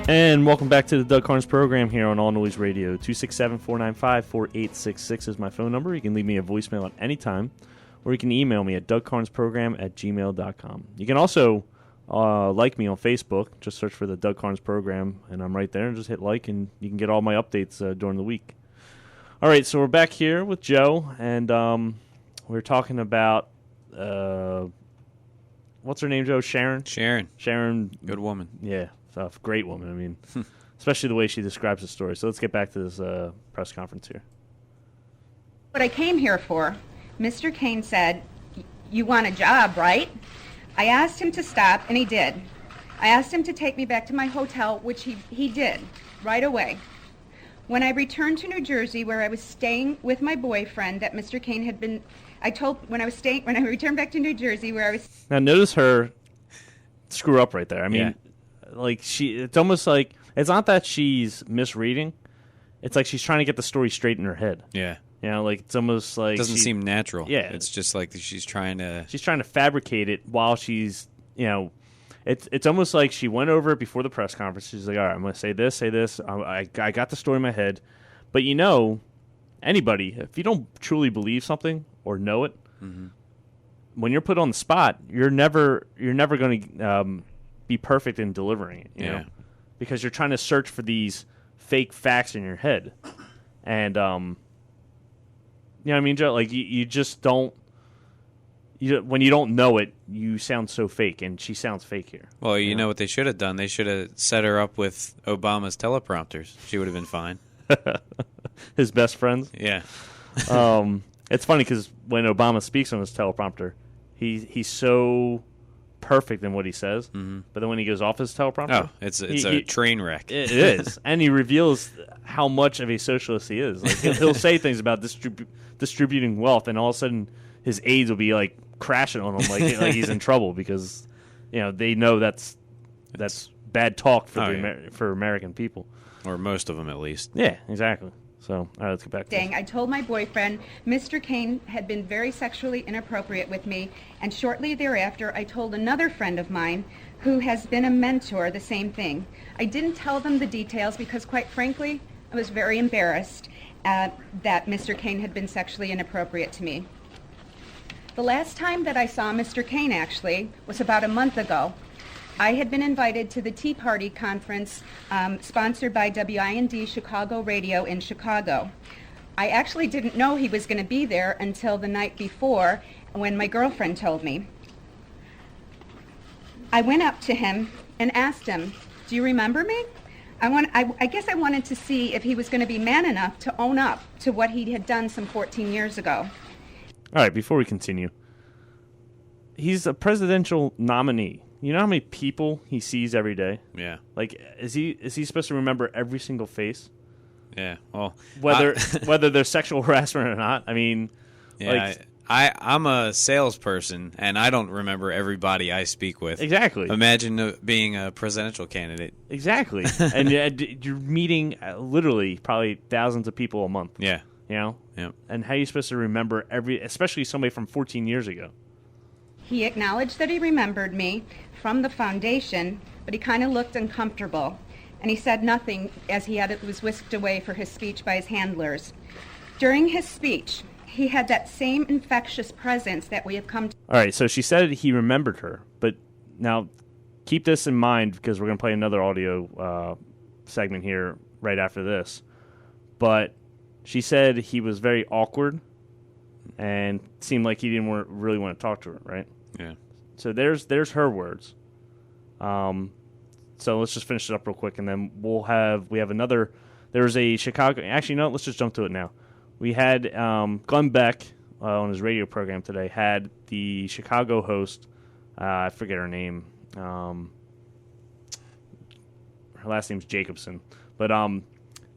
And welcome back to the Doug Karns program here on All Noise Radio. 267-495-4866 is my phone number. You can leave me a voicemail at any time, or you can email me at dougcarnsprogram@gmail.com. You can also like me on Facebook. Just search for the Doug Karns program, and I'm right there. And just hit like, and you can get all my updates during the week. All right, so we're back here with Joe, and we're talking about, what's her name, Joe? Sharon? Sharon. Good woman. Yeah. Great woman, I mean, especially the way she describes the story. So let's get back to this press conference here. What I came here for, Mr. Kane said, "You want a job, right?" I asked him to stop, and he did. I asked him to take me back to my hotel, which he did, right away. When I returned to New Jersey, where I was staying with my boyfriend that Mr. Kane had been, when I returned back to New Jersey, where I was... Now, notice her screw up right there. I mean... Yeah. Like it's almost like it's not that she's misreading. It's like she's trying to get the story straight in her head. Yeah. You know, like it's almost like it doesn't seem natural. Yeah. It's just like she's trying to fabricate it while she's, you know, it's almost like she went over it before the press conference. She's like, all right, I'm going to say this. I got the story in my head. But you know, anybody, if you don't truly believe something or know it, when you're put on the spot, you're never going to be perfect in delivering it, you know, because you're trying to search for these fake facts in your head. And, you know what I mean, Joe? Like, you just don't, when you don't know it, you sound so fake, and she sounds fake here. Well, you know what they should have done? They should have set her up with Obama's teleprompters. She would have been fine. His best friends? Yeah. It's funny because when Obama speaks on his teleprompter, he's so perfect in what he says, but then when he goes off his teleprompter, it's a train wreck. It is, and he reveals how much of a socialist he is. Like he'll say things about distributing wealth, and all of a sudden his aides will be like crashing on him, like he's in trouble because you know they know that's bad talk for for American people, or most of them at least. Yeah, exactly. So, all right, let's get back to this. I told my boyfriend Mr. Kane had been very sexually inappropriate with me, and shortly thereafter I told another friend of mine who has been a mentor the same thing. I didn't tell them the details because, quite frankly, I was very embarrassed that Mr. Kane had been sexually inappropriate to me. The last time that I saw Mr. Kane, actually, was about a month ago. I had been invited to the Tea Party conference sponsored by WIND Chicago Radio in Chicago. I actually didn't know he was going to be there until the night before when my girlfriend told me. I went up to him and asked him, "Do you remember me?" I guess I wanted to see if he was going to be man enough to own up to what he had done some 14 years ago. All right, before we continue, he's a presidential nominee. You know how many people he sees every day? Yeah. Like, is he supposed to remember every single face? Yeah. Well, whether there's sexual harassment or not. I mean, yeah. Like, I'm a salesperson, and I don't remember everybody I speak with. Exactly. Imagine being a presidential candidate. Exactly. And you're meeting literally probably thousands of people a month. Yeah. You know? Yeah. And how are you supposed to remember especially somebody from 14 years ago? He acknowledged that he remembered me from the foundation, but he kind of looked uncomfortable. And he said nothing as he was whisked away for his speech by his handlers. During his speech, he had that same infectious presence that we have come to. All right, so she said he remembered her, but now keep this in mind because we're going to play another audio segment here right after this. But she said he was very awkward and seemed like he didn't really want to talk to her, right? Yeah. So there's her words. So let's just finish it up real quick, and then we have another. There's a Chicago. Actually, no. Let's just jump to it now. We had Glenn Beck on his radio program today. Had the Chicago host. I forget her name. Her last name's Jacobson, but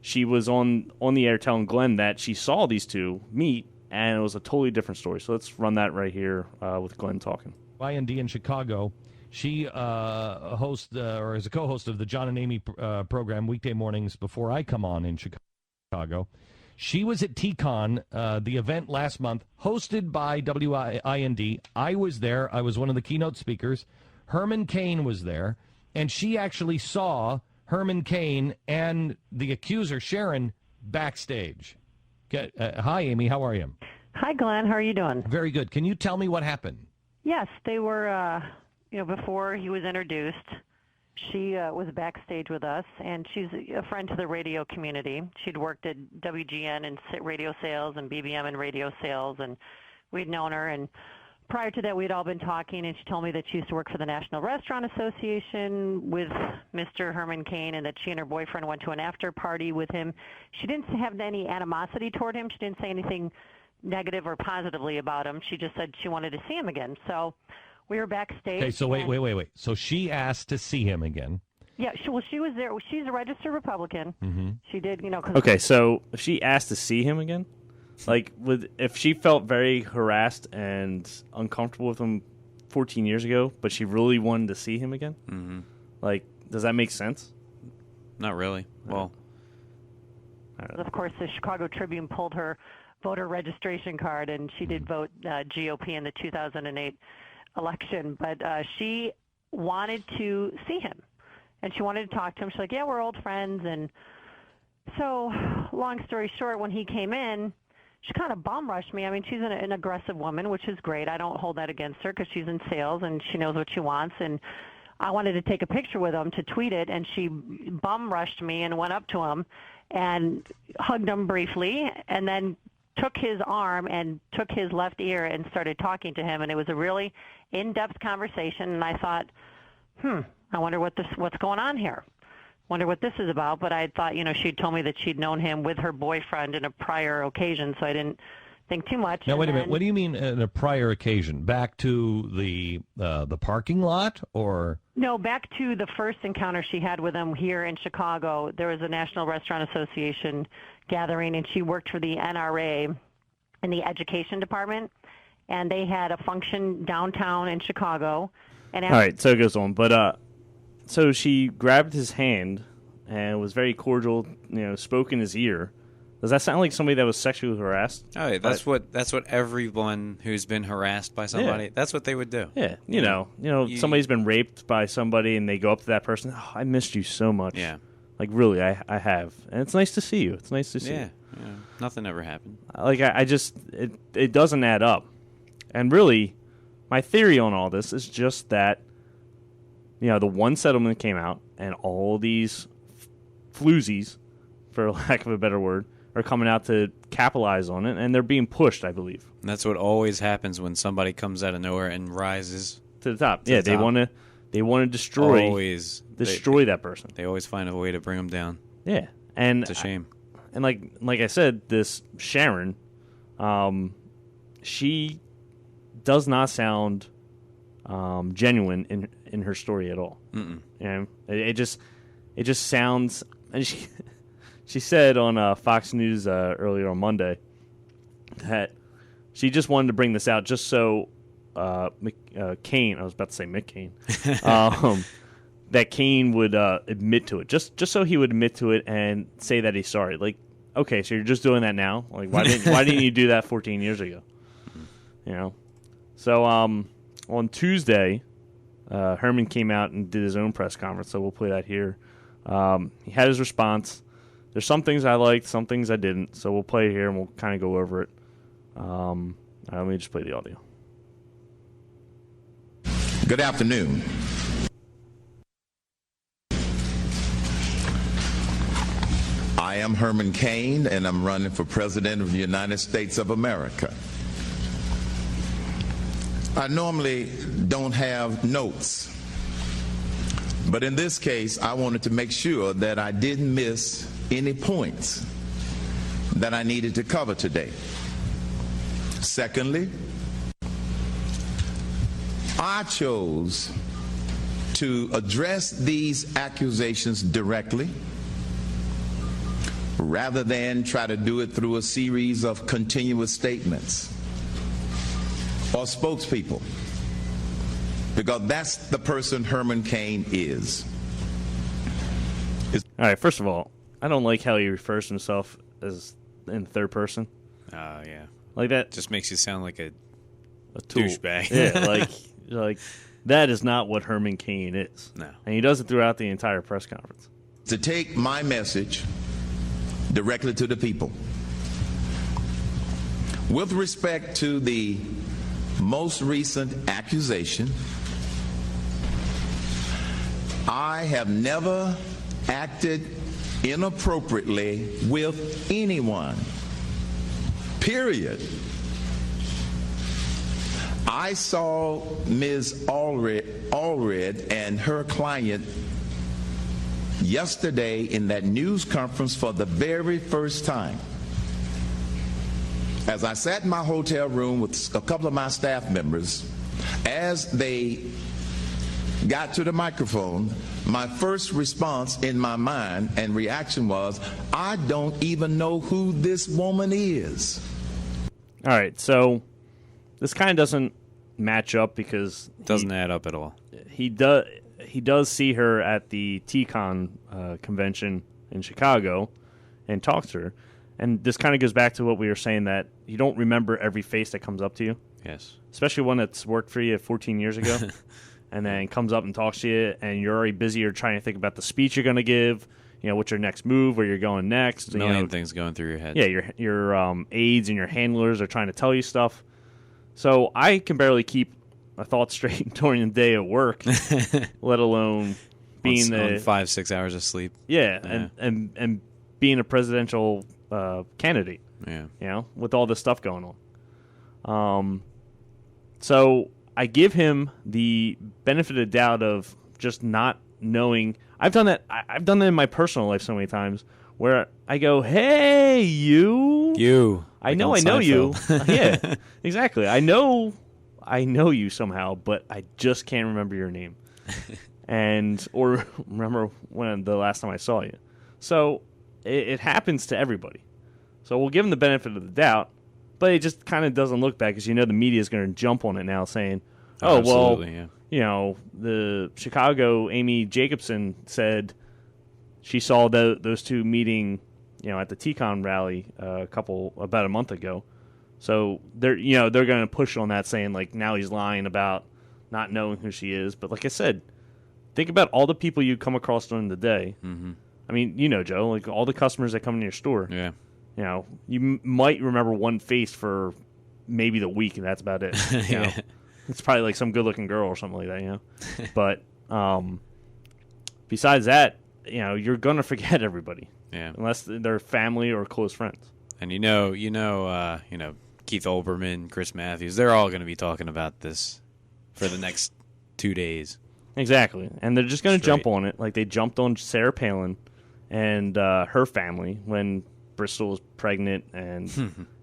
she was on the air telling Glenn that she saw these two meet, and it was a totally different story. So let's run that right here with Glenn talking. IND in Chicago. She hosts or is a co-host of the John and Amy program weekday mornings before I come on in Chicago. She was at TCon, the event last month, hosted by WIND. I was there. I was one of the keynote speakers. Herman Cain was there, and she actually saw Herman Cain and the accuser, Sharon, backstage. Hi, Amy. How are you? Hi, Glenn. How are you doing? Very good. Can you tell me what happened? Yes, they were, before he was introduced, she was backstage with us, and she's a friend to the radio community. She'd worked at WGN in radio sales and BBM in radio sales, and we'd known her. And prior to that, we'd all been talking, and she told me that she used to work for the National Restaurant Association with Mr. Herman Cain, and that she and her boyfriend went to an after party with him. She didn't have any animosity toward him. She didn't say anything negative or positively about him. She just said she wanted to see him again. So we were backstage. Okay, so wait. So she asked to see him again. Yeah, she was there. She's a registered Republican. Mm-hmm. She did, 'cause Okay, so she asked to see him again? Like, if she felt very harassed and uncomfortable with him 14 years ago, but she really wanted to see him again? Mm-hmm. Like, does that make sense? Not really. Well, of course, the Chicago Tribune pulled her voter registration card, and she did vote GOP in the 2008 election. But she wanted to see him, and she wanted to talk to him. She's like, yeah, we're old friends. And so, long story short, when he came in, she kind of bum rushed me. I mean, she's an aggressive woman, which is great. I don't hold that against her because she's in sales and she knows what she wants. And I wanted to take a picture with him to tweet it, and she bum rushed me and went up to him and hugged him briefly, and then took his arm and took his left ear and started talking to him. And it was a really in-depth conversation. And I thought, I wonder what's going on here. Wonder what this is about. But I thought, she'd told me that she'd known him with her boyfriend in a prior occasion, so I didn't think too much. Now, wait a minute. What do you mean in a prior occasion? Back to the parking lot, or? No, back to the first encounter she had with him here in Chicago. There was a National Restaurant Association gathering, and she worked for the NRA in the education department, and they had a function downtown in Chicago. And all right, so it goes on. But so she grabbed his hand and was very cordial, spoke in his ear. Does that sound like somebody that was sexually harassed? oh, yeah, that's what everyone who's been harassed by somebody, that's what they would do. Yeah, somebody's been raped by somebody and they go up to that person, oh, I missed you so much. Yeah. Like, really, I have. And it's nice to see you. It's nice to see you. Yeah, nothing ever happened. Like, I just, it doesn't add up. And really, my theory on all this is just that, the one settlement came out and all these floozies, for lack of a better word, are coming out to capitalize on it, and they're being pushed, I believe. And that's what always happens when somebody comes out of nowhere and rises to the top. Yeah, they want to destroy that person. They always find a way to bring them down. Yeah, and it's a shame. And like I said, this Sharon, she does not sound genuine in her story at all. Mm-mm. It just sounds. And she said on Fox News earlier on Monday that she just wanted to bring this out just so Cain, I was about to say Mick Cain, that Cain would admit to it, just so he would admit to it and say that he's sorry. Like, okay, so you're just doing that now? Like, why didn't you do that 14 years ago? So on Tuesday, Herman came out and did his own press conference, so we'll play that here. He had his response. There's some things I liked, some things I didn't, so we'll play it here and we'll kind of go over it. Let me just play the audio. Good afternoon. I am Herman Cain, and I'm running for President of the United States of America. I normally don't have notes, but in this case, I wanted to make sure that I didn't miss any points that I needed to cover today. Secondly, I chose to address these accusations directly rather than try to do it through a series of continuous statements or spokespeople, because that's the person Herman Cain is. All right, first of all, I don't like how he refers to himself as in third person. Oh, yeah. Like that just makes you sound like a tool. Douchebag. Yeah, like that is not what Herman Cain is. No. And he does it throughout the entire press conference. to take my message directly to the people. With respect to the most recent accusation, I have never acted inappropriately with anyone. Period. I saw Ms. Allred and her client yesterday in that news conference for the very first time. As I sat in my hotel room with a couple of my staff members, as they got to the microphone, my first response in my mind and reaction was, I don't even know who this woman is. All right, so this kind of doesn't match up because Doesn't add up at all. he does see her at the TCON convention in Chicago and talks to her. And this kind of goes back to what we were saying, that you don't remember every face that comes up to you. Yes. Especially one that's worked for you 14 years ago and then comes up and talks to you and you're already busy or trying to think about the speech you're going to give, what's your next move, where you're going next. A million things going through your head. Yeah, your aides and your handlers are trying to tell you stuff. So I can barely keep a thought straight during the day at work, let alone being on 5-6 hours of sleep. Yeah, and being a presidential candidate. Yeah. With all this stuff going on. So I give him the benefit of the doubt of just not knowing. I've done that. I've done that in my personal life so many times where I go, "Hey, you." I know you. Yeah, exactly. I know you somehow, but I just can't remember your name, or remember when the last time I saw you. So it happens to everybody. So we'll give him the benefit of the doubt, but it just kind of doesn't look bad because the media is going to jump on it now, saying, the Chicago Amy Jacobson said she saw those two meeting, at the TCON rally about a month ago. So they're going to push on that, saying like now he's lying about not knowing who she is. But like I said, think about all the people you come across during the day. Mm-hmm. I mean, Joe, like all the customers that come in your store. Yeah. You might remember one face for maybe the week, and that's about it. Yeah. It's probably like some good-looking girl or something like that, But besides that, you're gonna forget everybody. Yeah. Unless they're family or close friends. And Keith Olbermann, Chris Matthews, they're all going to be talking about this for the next 2 days. Exactly. And they're just going to jump on it like they jumped on Sarah Palin and her family when Bristol was pregnant. And,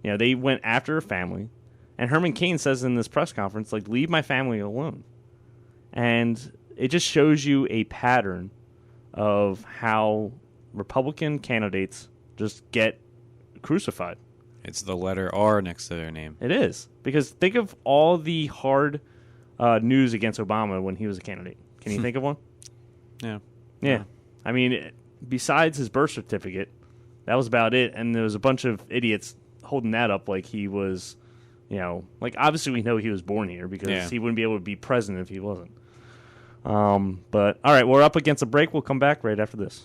they went after her family. And Herman Cain says in this press conference, like, leave my family alone. And it just shows you a pattern of how Republican candidates just get crucified. It's the letter R next to their name. It is. Because think of all the hard news against Obama when he was a candidate. Can you think of one? Yeah. I mean, besides his birth certificate, that was about it. And there was a bunch of idiots holding that up like he was, like obviously we know he was born here because he wouldn't be able to be president if he wasn't. But all right, we're up against a break. We'll come back right after this.